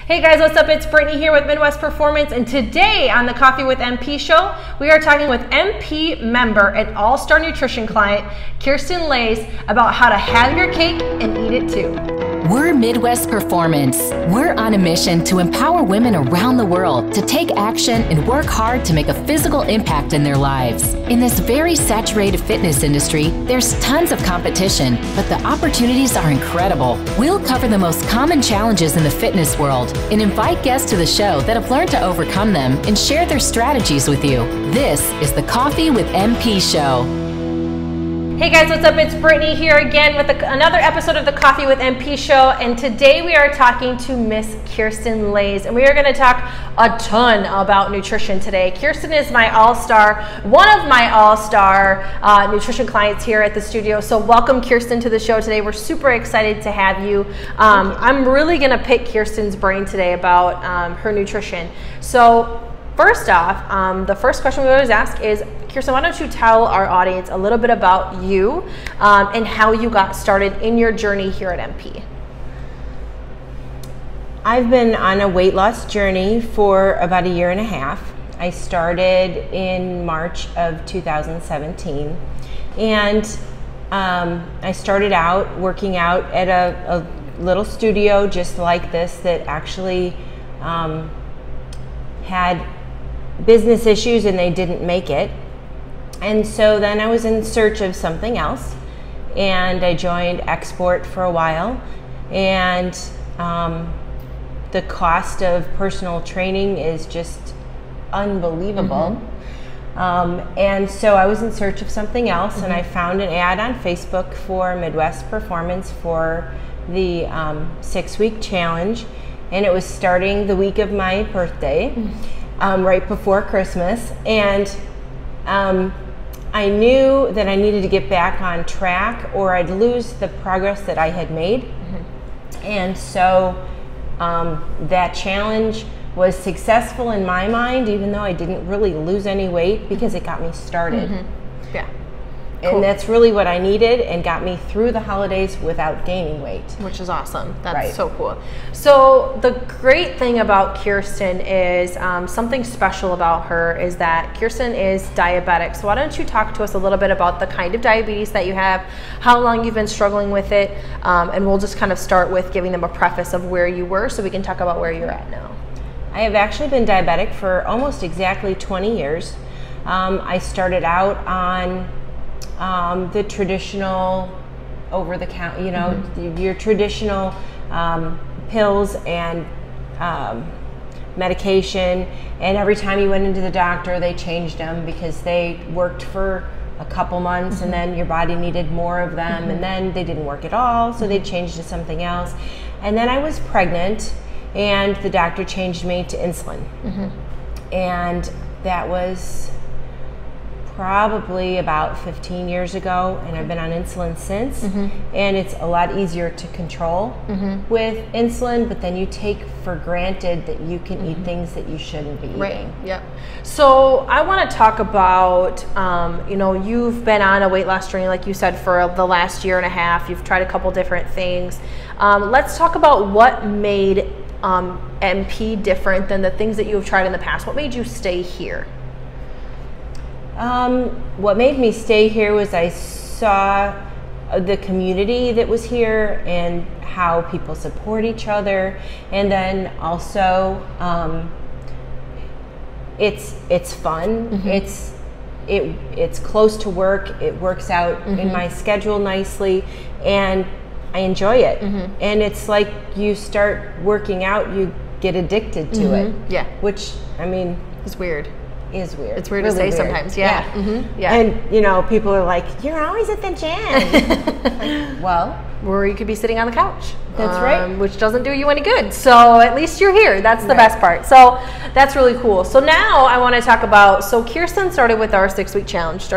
Hey guys, what's up? It's Brittany here with Midwest Performance, and today on the Coffee with MP show, we are talking with MP member and all-star nutrition client, Kirsten Leys, about how to have your cake and eat it too. We're Midwest Performance. We're on a mission to empower women around the world to take action and work hard to make a physical impact in their lives. In this very saturated fitness industry, there's tons of competition, but the opportunities are incredible. We'll cover the most common challenges in the fitness world and invite guests to the show that have learned to overcome them and share their strategies with you. This is the Coffee with MP show. Hey guys, what's up? It's Brittany here again with another episode of the Coffee with MP show, and today we are talking to Miss Kirsten Leys, and we are going to talk a ton about nutrition today. Kirsten is my all-star, one of my all-star nutrition clients here at the studio, so welcome Kirsten to the show today. We're super excited to have you. I'm really going to pick Kirsten's brain today about her nutrition. So first off, the first question we always ask is, Kirsten, why don't you tell our audience a little bit about you and how you got started in your journey here at MP? I've been on a weight loss journey for about a year and a half. I started in March of 2017, and I started out working out at a little studio just like this that actually had business issues and they didn't make it. And so then I was in search of something else, and I joined Export for a while, and the cost of personal training is just unbelievable. And so I was in search of something else, and I found an ad on Facebook for Midwest Performance for the 6-week challenge, and it was starting the week of my birthday, right before Christmas, and I knew that I needed to get back on track or I'd lose the progress that I had made. And so that challenge was successful in my mind, even though I didn't really lose any weight, because it got me started. Yeah. And Cool. that's really what I needed, and got me through the holidays without gaining weight. Which is awesome. That's Right. so cool. So the great thing about Kirsten is something special about her is that Kirsten is diabetic. So why don't you talk to us a little bit about the kind of diabetes that you have, how long you've been struggling with it, and we'll just kind of start with giving them a preface of where you were so we can talk about where you're at now. I have actually been diabetic for almost exactly 20 years. I started out on the traditional over-the-counter, you know, your traditional pills and medication, and every time you went into the doctor they changed them because they worked for a couple months and then your body needed more of them, and then they didn't work at all, so they changed to something else. And then I was pregnant, and the doctor changed me to insulin, and that was probably about 15 years ago, and I've been on insulin since, and it's a lot easier to control with insulin, but then you take for granted that you can eat things that you shouldn't be eating. Right. Yep. So I want to talk about, you know, you've been on a weight loss journey, like you said, for the last year and a half. You've tried a couple different things. Let's talk about what made MP different than the things that you have tried in the past. What made you stay here? What made me stay here was I saw the community that was here and how people support each other, and then also it's fun. It's close to work. It works out in my schedule nicely, and I enjoy it. And it's like you start working out, you get addicted to it. Yeah. Which, I mean, It's weird. is weird. It's weird Really to say weird. sometimes. Yeah. Yeah. And you know, people are like, "You're always at the gym." Like, well, or you could be sitting on the couch. That's right. Which doesn't do you any good. So at least you're here. That's the best part. So that's really cool. So now I want to talk about, so Kirsten started with our 6-week challenge,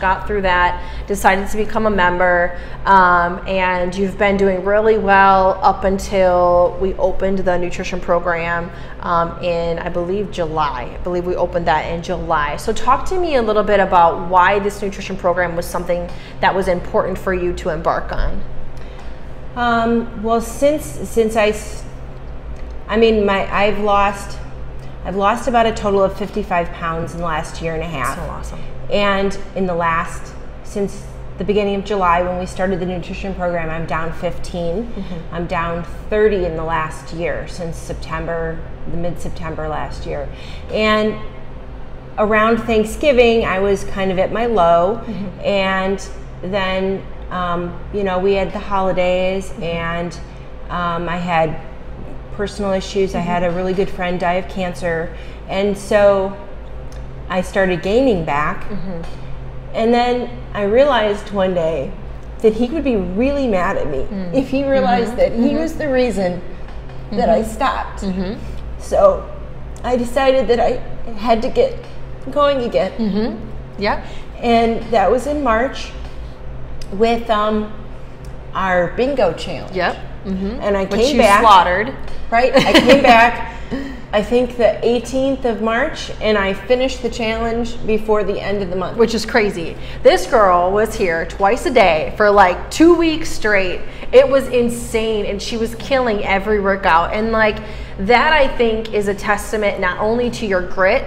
got through that, decided to become a member, and you've been doing really well up until we opened the nutrition program in, I believe, July. I believe we opened that in July. So talk to me a little bit about why this nutrition program was something that was important for you to embark on. Well, since I I mean, I've lost about a total of 55 pounds in the last year and a half. So awesome. And since the beginning of July, when we started the nutrition program, I'm down 15. I'm down 30 in the last year, since September, the mid-September last year. And around Thanksgiving, I was kind of at my low. And then, you know, we had the holidays, and I had personal issues. I had a really good friend die of cancer. And so I started gaining back. And then I realized one day that he would be really mad at me if he realized that he was the reason that I stopped. So I decided that I had to get going again. Yeah. And that was in March with our bingo challenge. Yep. And I Which came you back. slaughtered. Right. I came back, I think the 18th of March, and I finished the challenge before the end of the month. Which is crazy. This girl was here twice a day for like 2 weeks straight. It was insane, and she was killing every workout. And like that, I think, is a testament not only to your grit,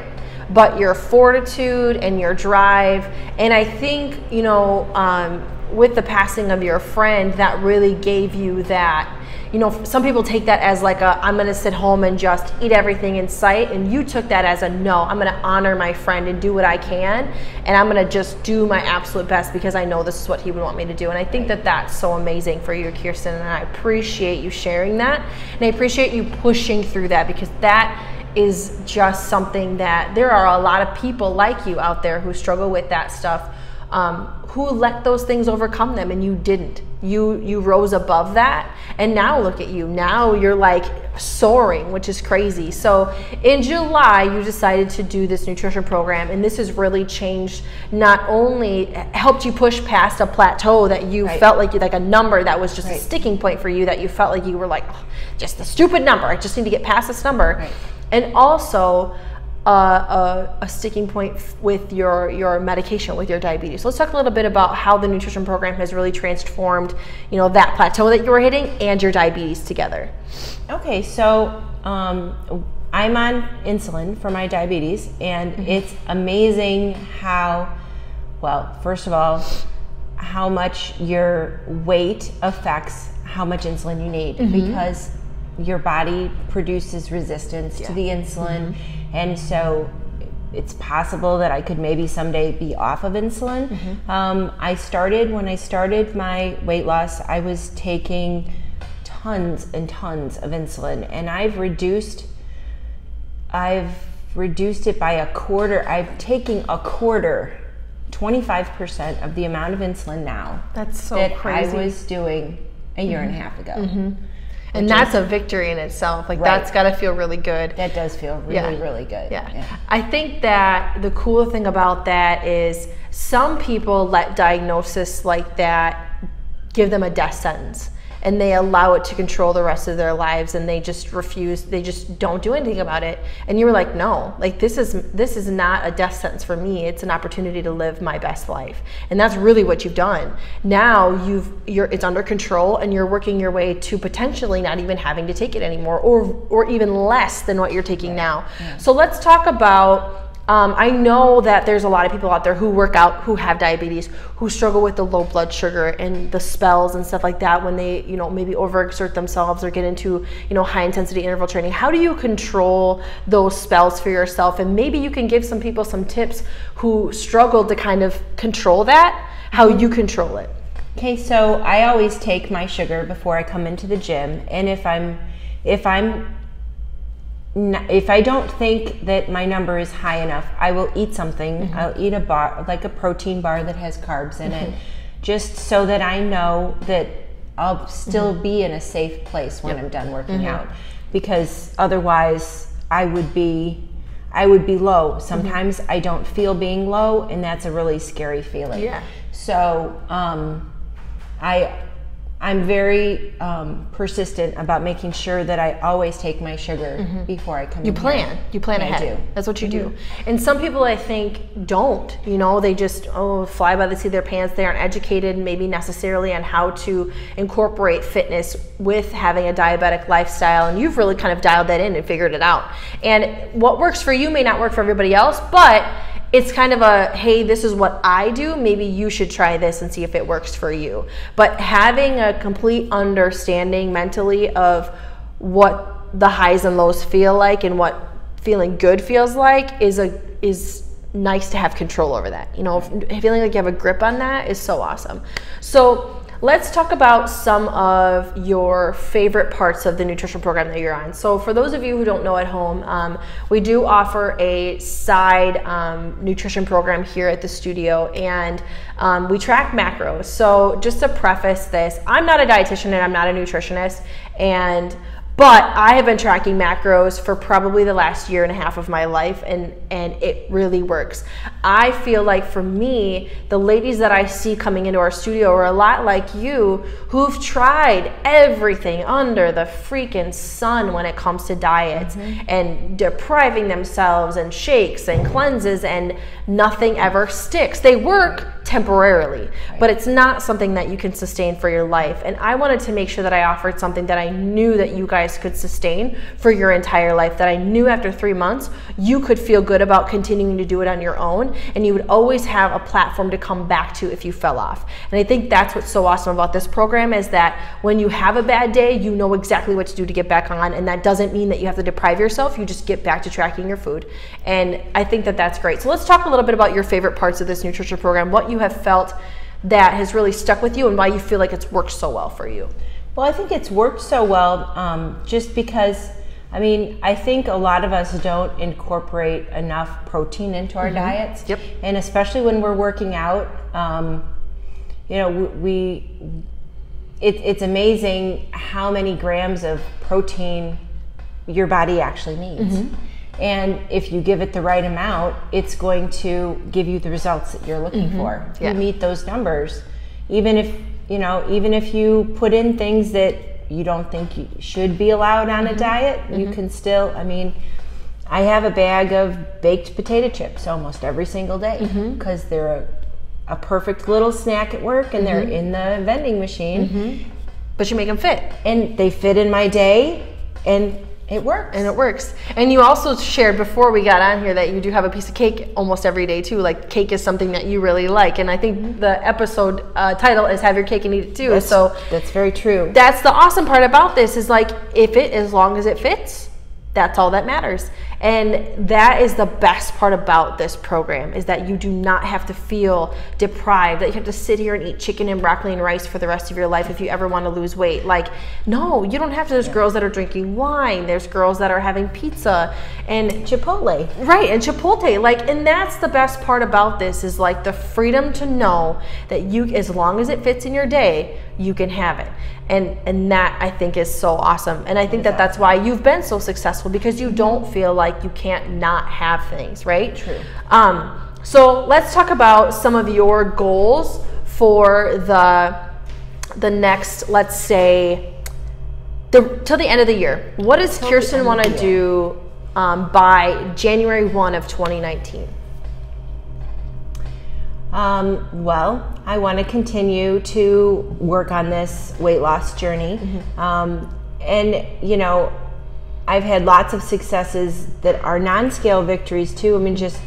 but your fortitude and your drive. And I think, you know, with the passing of your friend, that really gave you that. You know, some people take that as like I'm going to sit home and just eat everything in sight. And you took that as a no, I'm going to honor my friend and do what I can. And I'm going to just do my absolute best because I know this is what he would want me to do. And I think that that's so amazing for you, Kirsten. And I appreciate you sharing that. And I appreciate you pushing through that, because that is just something that there are a lot of people like you out there who struggle with that stuff, who let those things overcome them, and you didn't. You rose above that, and now look at you. Now you're like soaring, which is crazy. So in July, you decided to do this nutrition program, and this has really changed, not only helped you push past a plateau that you felt like a number that was just a sticking point for you, that you felt like you were like, oh, just a stupid number. I just need to get past this number. And also a sticking point with your medication, with your diabetes. So let's talk a little bit about how the nutrition program has really transformed, you know, that plateau that you were hitting and your diabetes together. Okay, so I'm on insulin for my diabetes, and it's amazing how, well, first of all, how much your weight affects how much insulin you need, because your body produces resistance to the insulin. And so it's possible that I could maybe someday be off of insulin. When I started my weight loss, I was taking tons and tons of insulin, and I've reduced it by a quarter. I'm taking a quarter, 25% of the amount of insulin now. That's so that crazy. I was doing a year and a half ago. And that's a victory in itself. Like that's got to feel really good. That does feel really, really good. Yeah. I think that the cool thing about that is some people let diagnosis like that give them a death sentence, and they allow it to control the rest of their lives, and they just refuse. They just don't do anything about it. And you were like, no, like this is not a death sentence for me. It's an opportunity to live my best life. And that's really what you've done. Now it's under control, and you're working your way to potentially not even having to take it anymore, or even less than what you're taking now. So let's talk about, I know that there's a lot of people out there who work out, who have diabetes, who struggle with the low blood sugar and the spells and stuff like that when they, you know, maybe overexert themselves or get into, you know, high intensity interval training. How do you control those spells for yourself? And maybe you can give some people some tips who struggle to kind of control that, how you control it. Okay, so I always take my sugar before I come into the gym, and if I don't think that my number is high enough, I will eat something. I'll eat a bar, like a protein bar that has carbs in it, just so that I know that I'll still be in a safe place when I'm done working out. Because otherwise, I would be low. Sometimes I don't feel being low, and that's a really scary feeling. So I I'm very persistent about making sure that I always take my sugar before I come in. You plan ahead. I do. That's what you do. And some people, I think, don't. You know, they just fly by the seat of their pants. They aren't educated maybe necessarily on how to incorporate fitness with having a diabetic lifestyle. And you've really kind of dialed that in and figured it out. And what works for you may not work for everybody else, but it's kind of a, hey, this is what I do. Maybe you should try this and see if it works for you. But having a complete understanding mentally of what the highs and lows feel like and what feeling good feels like is nice to have control over that. You know, feeling like you have a grip on that is so awesome. So let's talk about some of your favorite parts of the nutrition program that you're on. So for those of you who don't know at home, we do offer a side nutrition program here at the studio, and we track macros. So just to preface this, I'm not a dietitian and I'm not a nutritionist, but I have been tracking macros for probably the last year and a half of my life, and it really works. I feel like for me, the ladies that I see coming into our studio are a lot like you, who've tried everything under the freaking sun when it comes to diets and depriving themselves and shakes and cleanses, and nothing ever sticks. They work temporarily, but it's not something that you can sustain for your life. And I wanted to make sure that I offered something that I knew that you guys could sustain for your entire life, that I knew after 3 months you could feel good about continuing to do it on your own, and you would always have a platform to come back to if you fell off. And I think that's what's so awesome about this program, is that when you have a bad day, you know exactly what to do to get back on, and that doesn't mean that you have to deprive yourself. You just get back to tracking your food. And I think that that's great. So let's talk a little bit about your favorite parts of this nutrition program, what you have felt that has really stuck with you, and why you feel like it's worked so well for you. Well, I think it's worked so well just because, I mean, I think a lot of us don't incorporate enough protein into our diets. Yep. And especially when we're working out, you know, it's amazing how many grams of protein your body actually needs. And if you give it the right amount, it's going to give you the results that you're looking for. You meet those numbers, even if you put in things that you don't think you should be allowed on a diet, you can still, I mean, I have a bag of baked potato chips almost every single day because they're a perfect little snack at work, and they're in the vending machine. But you make them fit. And they fit in my day, and it works. And it works. And you also shared before we got on here that you do have a piece of cake almost every day too. Like, cake is something that you really like. And I think the episode title is Have Your Cake and Eat It Too. That's very true. That's the awesome part about this, is like, as long as it fits, that's all that matters. And that is the best part about this program, is that you do not have to feel deprived, that you have to sit here and eat chicken and broccoli and rice for the rest of your life if you ever want to lose weight. Like, no, you don't have to. There's girls that are drinking wine. There's girls that are having pizza and Chipotle. Right, and Chipotle. Like, and that's the best part about this, is like the freedom to know that you, as long as it fits in your day, you can have it. And that, I think, is so awesome. And I think that that's why you've been so successful, because you don't feel like you can't not have things, right? True. So let's talk about some of your goals for the next, let's say, till the end of the year. What does Kirsten want to do by January 1 of 2019? Well, I want to continue to work on this weight loss journey. And, you know, I've had lots of successes that are non-scale victories too. I mean, just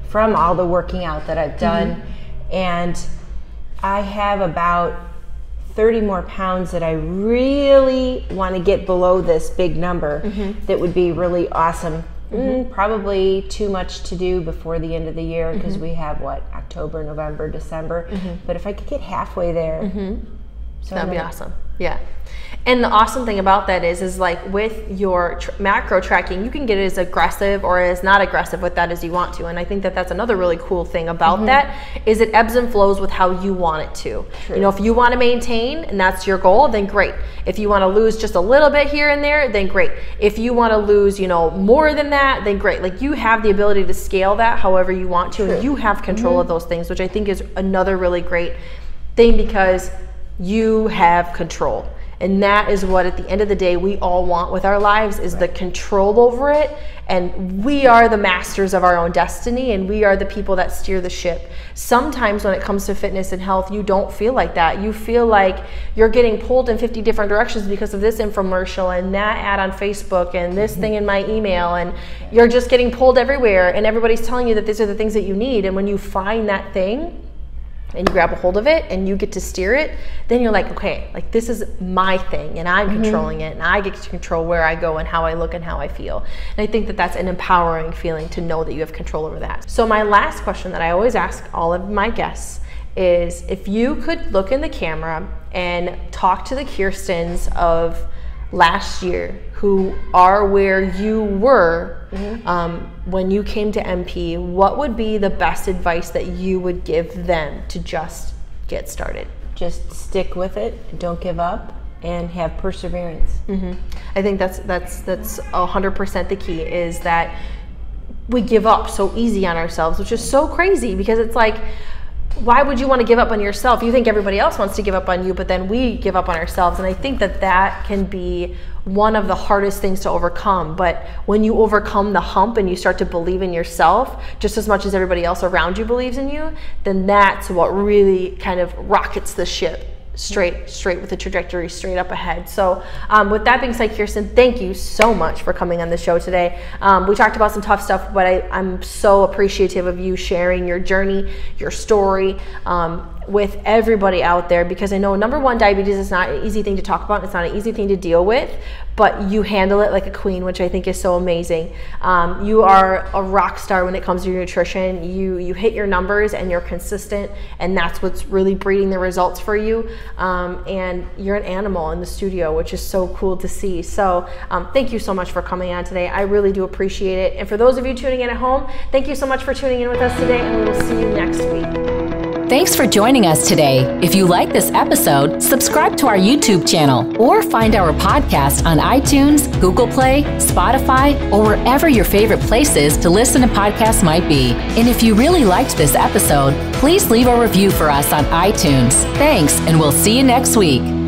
from all the working out that I've done. And I have about 30 more pounds that I really want to get below this big number. That would be really awesome. Probably too much to do before the end of the year, because we have October, November, December. But if I could get halfway there, so that'd be awesome. Yeah. And the awesome thing about that is like, with your macro tracking, you can get it as aggressive or as not aggressive with that as you want to. And I think that that's another really cool thing about that, is it ebbs and flows with how you want it to. True. You know, if you want to maintain and that's your goal, then great. If you want to lose just a little bit here and there, then great. If you want to lose, you know, more than that, then great. Like, you have the ability to scale that however you want to, and you have control of those things, which I think is another really great thing, because you have control. And that is what, at the end of the day, we all want with our lives, is the control over it. And we are the masters of our own destiny, and we are the people that steer the ship. Sometimes when it comes to fitness and health, you don't feel like that. You feel like you're getting pulled in 50 different directions because of this infomercial and that ad on Facebook and this thing in my email, and you're just getting pulled everywhere, and everybody's telling you that these are the things that you need. And when you find that thing, and you grab a hold of it and you get to steer it, then you're like, okay, like this is my thing and I'm controlling it, and I get to control where I go and how I look and how I feel. And I think that that's an empowering feeling to know that you have control over that. So my last question that I always ask all of my guests is, if you could look in the camera and talk to the Kirstens of last year who are where you were when you came to MP, what would be the best advice that you would give them to just get started? Just stick with it, don't give up, and have perseverance. I think that's 100% the key, is that we give up so easy on ourselves, which is so crazy, because it's like, why would you want to give up on yourself? You think everybody else wants to give up on you, but then we give up on ourselves. And I think that that can be one of the hardest things to overcome. But when you overcome the hump and you start to believe in yourself just as much as everybody else around you believes in you, then that's what really kind of rockets the ship straight with the trajectory straight up ahead. So with that being said, Kirsten, thank you so much for coming on the show today. We talked about some tough stuff, but I'm so appreciative of you sharing your journey, your story, with everybody out there, because I know, number one, diabetes is not an easy thing to talk about. It's not an easy thing to deal with, but you handle it like a queen, which I think is so amazing. You are a rock star when it comes to your nutrition. You hit your numbers and you're consistent, and that's what's really breeding the results for you. And you're an animal in the studio, which is so cool to see. So thank you so much for coming on today. I really do appreciate it. And for those of you tuning in at home, thank you so much for tuning in with us today, and we will see you next week. Thanks for joining us today. If you like this episode, subscribe to our YouTube channel or find our podcast on iTunes, Google Play, Spotify, or wherever your favorite places to listen to podcasts might be. And if you really liked this episode, please leave a review for us on iTunes. Thanks, and we'll see you next week.